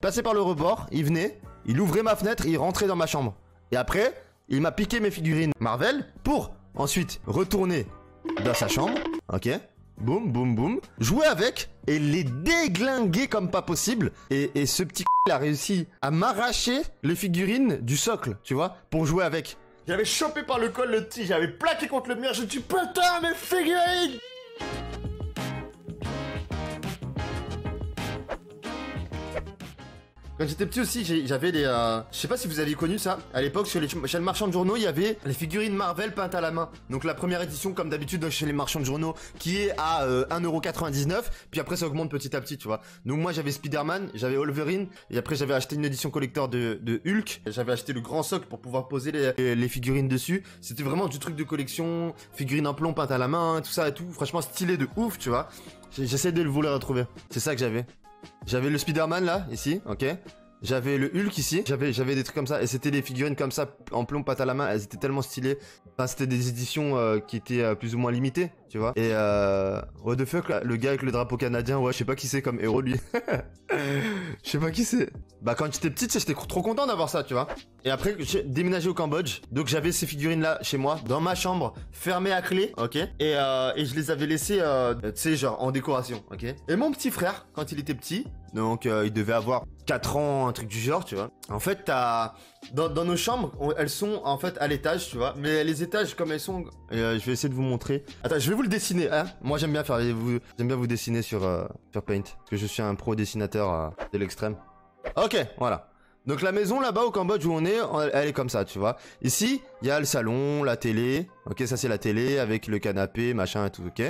passait par le rebord, il venait, il ouvrait ma fenêtre, il rentrait dans ma chambre. Et après, il m'a piqué mes figurines Marvel pour ensuite retourner dans sa chambre, ok, boum, boum, boum, jouer avec et les déglinguer comme pas possible. Et ce petit il a réussi à m'arracher les figurines du socle, tu vois, pour jouer avec. J'avais chopé par le col le petit, j'avais plaqué contre le mur, je dis putain mes figurines. Quand j'étais petit aussi, j'avais les... je sais pas si vous avez connu ça. À l'époque, chez le marchand de journaux, il y avait les figurines Marvel peintes à la main. Donc la première édition, comme d'habitude, chez les marchands de journaux, qui est à 1,99€. Puis après, ça augmente petit à petit, tu vois. Donc moi, j'avais Spider-Man, j'avais Wolverine. Et après, j'avais acheté une édition collector de Hulk. J'avais acheté le grand socle pour pouvoir poser les figurines dessus. C'était vraiment du truc de collection. Figurines en plomb peintes à la main, tout ça et tout. Franchement, stylé de ouf, tu vois. J'essaie de vous le retrouver. C'est ça que j'avais. J'avais le Spider-Man là, ici, ok. J'avais le Hulk ici, j'avais des trucs comme ça, et c'était des figurines comme ça, en plomb pâte à la main, elles étaient tellement stylées. Enfin, c'était des éditions qui étaient plus ou moins limitées, tu vois. Et what the fuck, là, le gars avec le drapeau canadien, ouais, je sais pas qui c'est comme héros, lui. Je sais pas qui c'est. Bah, quand j'étais petite, j'étais trop content d'avoir ça, tu vois. Et après, j'ai déménagé au Cambodge, donc j'avais ces figurines-là chez moi, dans ma chambre, fermées à clé, ok. Et je les avais laissées, tu sais, genre, en décoration, ok. Et mon petit frère, quand il était petit, donc il devait avoir 4 ans, un truc du genre, tu vois. En fait, dans nos chambres, elles sont en fait à l'étage, tu vois. Mais les étages, comme elles sont, je vais essayer de vous montrer. Attends, je vais vous le dessiner, hein. Moi, j'aime bien vous dessiner sur Paint, parce que je suis un pro dessinateur de l'extrême. Ok, voilà. Donc la maison là-bas au Cambodge où on est, elle est comme ça, tu vois. Ici, il y a le salon, la télé. Ok, ça c'est la télé avec le canapé, machin et tout, ok.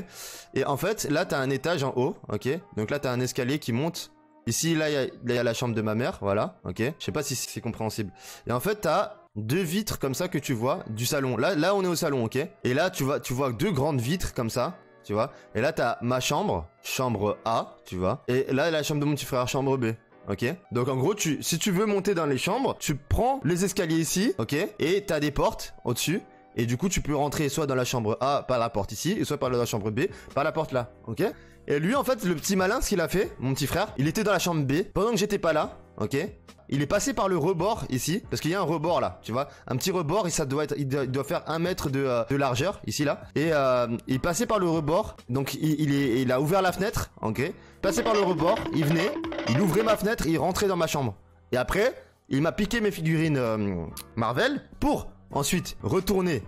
Et en fait, là, t'as un étage en haut, ok. Donc là, t'as un escalier qui monte. Ici, là, il y a la chambre de ma mère, voilà, ok. Je sais pas si c'est compréhensible. Et en fait, t'as 2 vitres comme ça que tu vois du salon. Là, on est au salon, ok. Et là, tu vois 2 grandes vitres comme ça, tu vois. Et là, t'as ma chambre, chambre A, tu vois. Et là, la chambre de mon petit frère, chambre B. Ok, donc en gros, si tu veux monter dans les chambres, tu prends les escaliers ici, ok, et t'as des portes au-dessus. Et du coup, tu peux rentrer soit dans la chambre A par la porte ici, et soit par la chambre B par la porte là, ok. Et lui, en fait, le petit malin, ce qu'il a fait, mon petit frère, il était dans la chambre B pendant que j'étais pas là, ok. Il est passé par le rebord ici, parce qu'il y a un rebord là, tu vois, un petit rebord, et ça il doit faire 1 mètre de largeur ici là. Et il passait par le rebord, donc il a ouvert la fenêtre, ok. Passé par le rebord, il venait, il ouvrait ma fenêtre, il rentrait dans ma chambre. Et après, il m'a piqué mes figurines Marvel pour ensuite retourner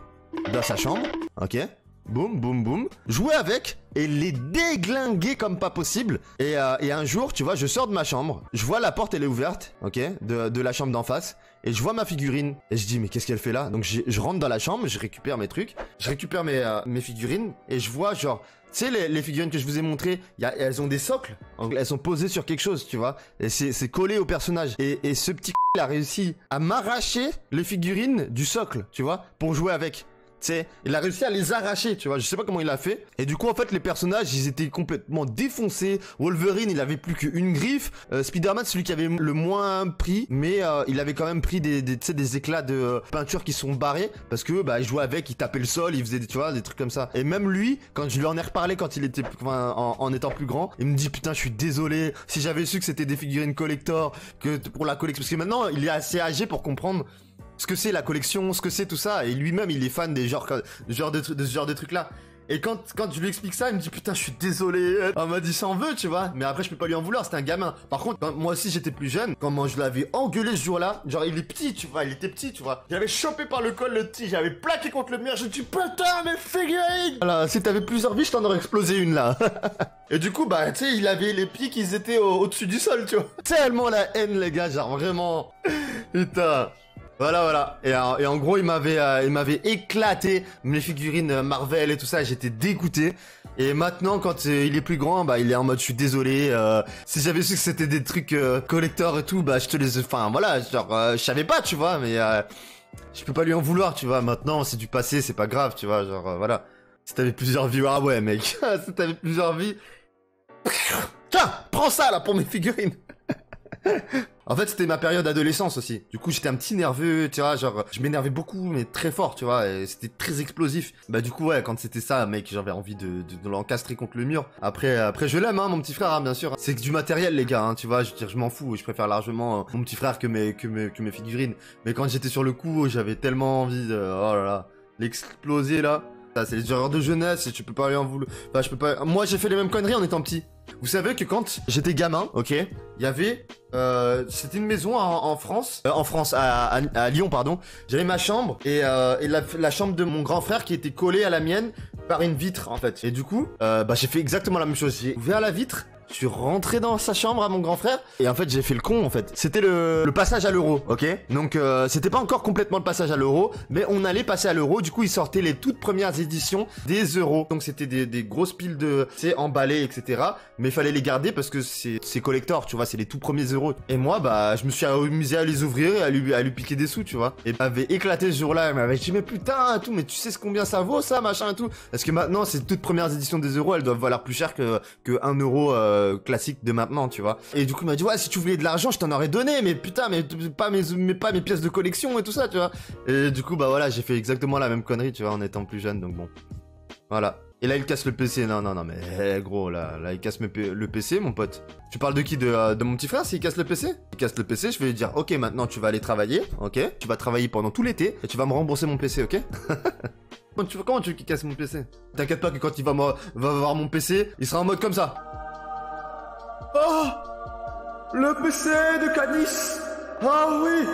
dans sa chambre, ok. Boum, boum, boum. Jouer avec et les déglinguer comme pas possible. Et un jour, tu vois, je sors de ma chambre. Je vois la porte, elle est ouverte, ok, de la chambre d'en face. Et je vois ma figurine. Et je dis, mais qu'est-ce qu'elle fait là? Donc je rentre dans la chambre, je récupère mes trucs. Je récupère mes figurines. Et je vois, genre, tu sais, les figurines que je vous ai montrées, elles ont des socles. Elles sont posées sur quelque chose, tu vois. Et c'est collé au personnage. Et ce petit il a réussi à m'arracher les figurines du socle, tu vois, pour jouer avec. T'sais, il a réussi à les arracher, tu vois, je sais pas comment il a fait. Et du coup, en fait, les personnages, ils étaient complètement défoncés. Wolverine, il avait plus qu'une griffe. Spider-Man, celui qui avait le moins pris, mais il avait quand même pris des éclats de peinture qui sont barrés, parce que bah il jouait avec, il tapait le sol, il faisait tu vois, des trucs comme ça. Et même lui, quand je lui en ai reparlé quand il était en étant plus grand, il me dit putain, je suis désolé, si j'avais su que c'était des figurines collector, que pour la collection, parce que maintenant, il est assez âgé pour comprendre ce que c'est la collection, ce que c'est tout ça, et lui-même il est fan des de ce genre de trucs là. Et quand je lui explique ça, il me dit putain, je suis désolé. On m'a dit s'en veut, tu vois. Mais après je peux pas lui en vouloir, c'était un gamin. Par contre, quand moi aussi j'étais plus jeune, quand moi je l'avais engueulé ce jour-là, genre il est petit, tu vois, il était petit, tu vois. J'avais chopé par le col le petit, j'avais plaqué contre le mur, je dis putain mes figurines. Voilà, si t'avais plusieurs vies, je t'en aurais explosé une là. Et du coup, bah tu sais, il avait les pieds qui étaient au-dessus du sol, tu vois. Tellement la haine les gars, genre vraiment. Putain. Voilà. Et en gros, il m'avait éclaté mes figurines Marvel et tout ça. J'étais dégoûté. Et maintenant, quand il est plus grand, bah, il est en mode, je suis désolé. Si j'avais su que c'était des trucs collector et tout, bah, je te les, enfin, voilà, genre, je savais pas, tu vois, mais je peux pas lui en vouloir, tu vois. Maintenant, c'est du passé, c'est pas grave, tu vois, genre, voilà. Si t'avais plusieurs vies, ah ouais, mec. Si t'avais plusieurs vies, tiens, prends ça là pour mes figurines. En fait, c'était ma période d'adolescence aussi. Du coup, j'étais un petit nerveux, tu vois, genre, je m'énervais beaucoup, mais très fort, tu vois, et c'était très explosif. Bah, du coup, ouais, quand c'était ça, mec, j'avais envie de l'encastrer contre le mur. Après, je l'aime, hein, mon petit frère, hein, bien sûr. C'est que du matériel, les gars, hein, tu vois, je veux dire, je m'en fous, je préfère largement mon petit frère que mes figurines. Mais quand j'étais sur le coup, j'avais tellement envie de, oh là là, l'exploser, là. Ça, c'est les erreurs de jeunesse et tu peux pas aller en vouloir. Enfin, je peux pas. Moi, j'ai fait les mêmes conneries en étant petit. Vous savez que quand j'étais gamin, ok, il y avait. C'était une maison en France. À Lyon, pardon. J'avais ma chambre et la chambre de mon grand frère qui était collée à la mienne par une vitre, en fait. Et du coup, bah, j'ai fait exactement la même chose. J'ai ouvert la vitre. Je suis rentré dans sa chambre à mon grand frère et en fait j'ai fait le con en fait. C'était le passage à l'euro, ok. Donc c'était pas encore complètement le passage à l'euro, mais on allait passer à l'euro. Du coup ils sortaient les toutes premières éditions des euros. Donc c'était des grosses piles de, c'est emballé, etc. Mais il fallait les garder parce que c'est collector, tu vois, c'est les tout premiers euros. Et moi bah je me suis amusé à les ouvrir et à lui piquer des sous, tu vois. Et m'avait éclaté ce jour-là. Elle m'avait dit mais putain tout, mais tu sais combien ça vaut ça machin et tout. Parce que maintenant ces toutes premières éditions des euros elles doivent valoir plus cher que 1 euro. Classique de maintenant, tu vois. Et du coup, il m'a dit, ouais, si tu voulais de l'argent, je t'en aurais donné, mais putain, mais pas mes pièces de collection et tout ça, tu vois. Et du coup, bah voilà, j'ai fait exactement la même connerie, tu vois, en étant plus jeune, donc bon. Voilà. Et là, il casse le PC. Non, mais gros, là, il casse le PC, mon pote. Tu parles de qui? De mon petit frère, s'il casse le PC? Il casse le PC, je vais lui dire, ok, maintenant, tu vas aller travailler, ok? Tu vas travailler pendant tout l'été, et tu vas me rembourser mon PC, ok? Comment tu veux qu'il casse mon PC? T'inquiète pas que quand il va voir mon PC, il sera en mode comme ça. Oh, le PC de Canis. Ah oui,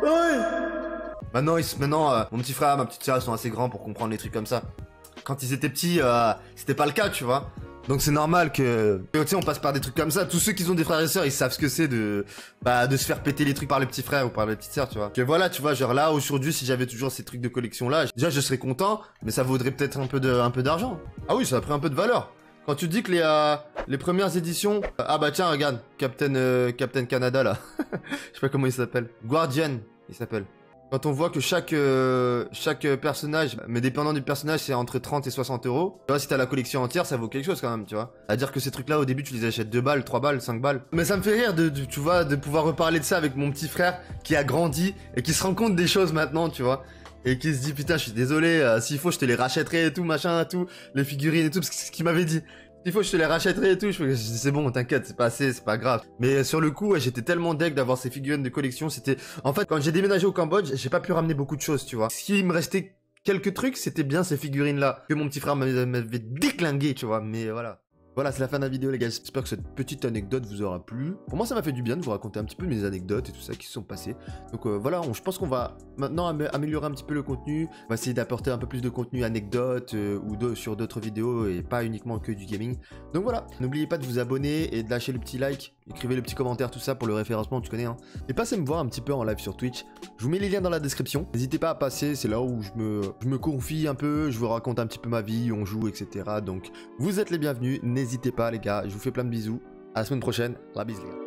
oui. Maintenant, mon petit frère, ma petite sœur, ils sont assez grands pour comprendre les trucs comme ça. Quand ils étaient petits, c'était pas le cas, tu vois. Donc c'est normal que, tu sais, on passe par des trucs comme ça. Tous ceux qui ont des frères et sœurs, ils savent ce que c'est de se faire péter les trucs par les petits frères ou par les petites sœurs, tu vois. Que voilà, tu vois, genre là, aujourd'hui, si j'avais toujours ces trucs de collection là, déjà je serais content, mais ça vaudrait peut-être un peu d'argent. Ah oui, ça a pris un peu de valeur. Quand tu dis que les premières éditions... Ah bah tiens, regarde, Captain Canada, là. Je sais pas comment il s'appelle. Guardian, il s'appelle. Quand on voit que chaque personnage, mais dépendant du personnage, c'est entre 30 et 60 euros. Tu vois, si t'as la collection entière, ça vaut quelque chose quand même, tu vois. À dire que ces trucs-là, au début, tu les achètes 2 balles, 3 balles, 5 balles. Mais ça me fait rire, tu vois, de pouvoir reparler de ça avec mon petit frère qui a grandi et qui se rend compte des choses maintenant, tu vois. Et qui se dit putain je suis désolé, s'il faut je te les rachèterai et tout machin et tout, les figurines et tout, parce que c'est ce qu'il m'avait dit. S'il faut je te les rachèterai et tout, je dis c'est bon t'inquiète, c'est pas assez, c'est pas grave. Mais sur le coup ouais, j'étais tellement deg d'avoir ces figurines de collection, c'était... En fait quand j'ai déménagé au Cambodge, j'ai pas pu ramener beaucoup de choses tu vois. S'il me restait quelques trucs, c'était bien ces figurines là, que mon petit frère m'avait déclingué tu vois, mais voilà. Voilà, c'est la fin de la vidéo les gars, j'espère que cette petite anecdote vous aura plu. Pour moi ça m'a fait du bien de vous raconter un petit peu mes anecdotes et tout ça qui se sont passées. Donc voilà, je pense qu'on va maintenant améliorer un petit peu le contenu. On va essayer d'apporter un peu plus de contenu anecdotes sur d'autres vidéos et pas uniquement que du gaming. Donc voilà, n'oubliez pas de vous abonner et de lâcher le petit like. Écrivez le petit commentaire, tout ça pour le référencement, tu connais hein. Et passez me voir un petit peu en live sur Twitch. Je vous mets les liens dans la description. N'hésitez pas à passer, c'est là où je me confie un peu, je vous raconte un petit peu ma vie, on joue, etc. Donc vous êtes les bienvenus, n'hésitez pas les gars, je vous fais plein de bisous. À la semaine prochaine, la bise les gars.